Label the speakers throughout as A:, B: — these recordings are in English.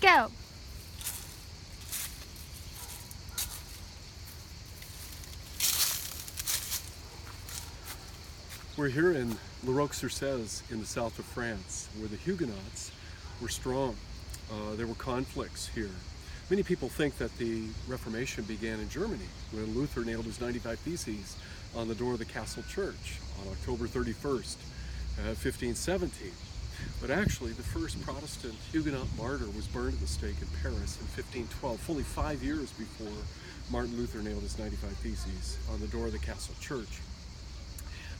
A: go.
B: We're here in Roques-sur-Cèze in the south of France, where the Huguenots were strong. There were conflicts here. Many people think that the Reformation began in Germany when Luther nailed his 95 Theses on the door of the castle church on October 31st, 1517. But actually, the first Protestant Huguenot martyr was burned at the stake in Paris in 1512, fully 5 years before Martin Luther nailed his 95 Theses on the door of the castle church.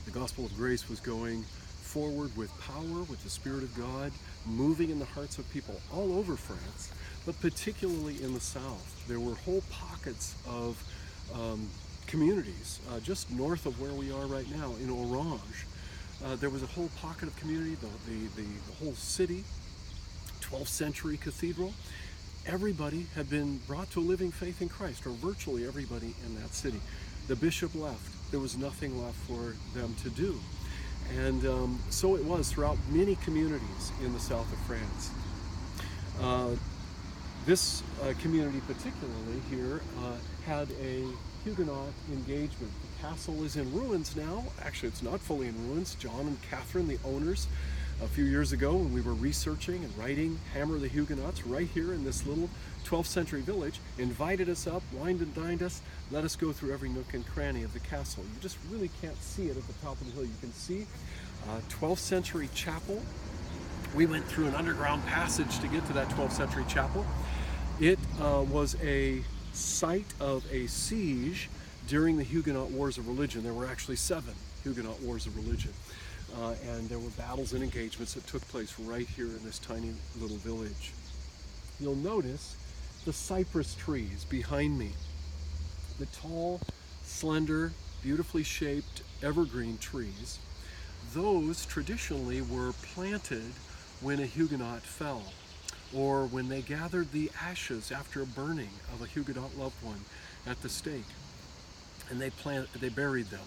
B: The gospel of grace was going forward with power, with the Spirit of God, moving in the hearts of people all over France, but particularly in the south. There were whole pockets of communities just north of where we are right now in Orange. There was a whole pocket of community, the whole city, 12th century cathedral. Everybody had been brought to a living faith in Christ, or virtually everybody in that city. The bishop left. There was nothing left for them to do. And so it was throughout many communities in the south of France. This community particularly here had a Huguenot engagement. The castle is in ruins now. Actually, it's not fully in ruins. John and Catherine, the owners, a few years ago when we were researching and writing Hammer of the Huguenots right here in this little 12th century village, invited us up, wined and dined us, let us go through every nook and cranny of the castle. You just really can't see it at the top of the hill. You can see 12th century chapel. We went through an underground passage to get to that 12th century chapel. It was a site of a siege during the Huguenot Wars of Religion. There were actually 7 Huguenot Wars of Religion. And there were battles and engagements that took place right here in this tiny little village. You'll notice the cypress trees behind me. The tall, slender, beautifully shaped evergreen trees. Those traditionally were planted when a Huguenot fell, or when they gathered the ashes after a burning of a Huguenot loved one at the stake. And they buried them.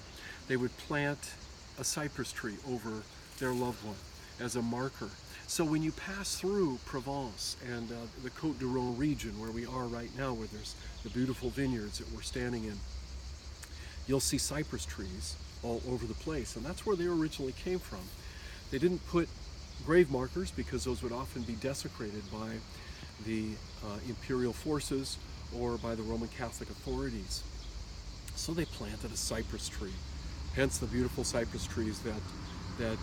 B: They would plant a cypress tree over their loved one as a marker. So when you pass through Provence and the Côtes du Rhône region where we are right now, where there's the beautiful vineyards that we're standing in, you'll see cypress trees all over the place, and that's where they originally came from. They didn't put grave markers because those would often be desecrated by the imperial forces or by the Roman Catholic authorities. So they planted a cypress tree. Hence the beautiful cypress trees that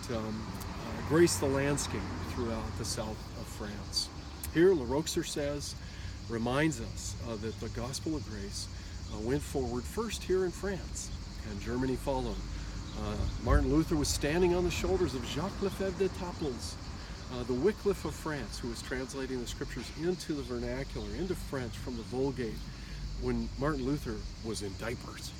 B: grace the landscape throughout the south of France. Here, Roques-sur-Cèze reminds us that the gospel of grace went forward first here in France, and Germany followed. Martin Luther was standing on the shoulders of Jacques Lefebvre d'Étaples, the Wycliffe of France, who was translating the scriptures into the vernacular, into French from the Vulgate, when Martin Luther was in diapers.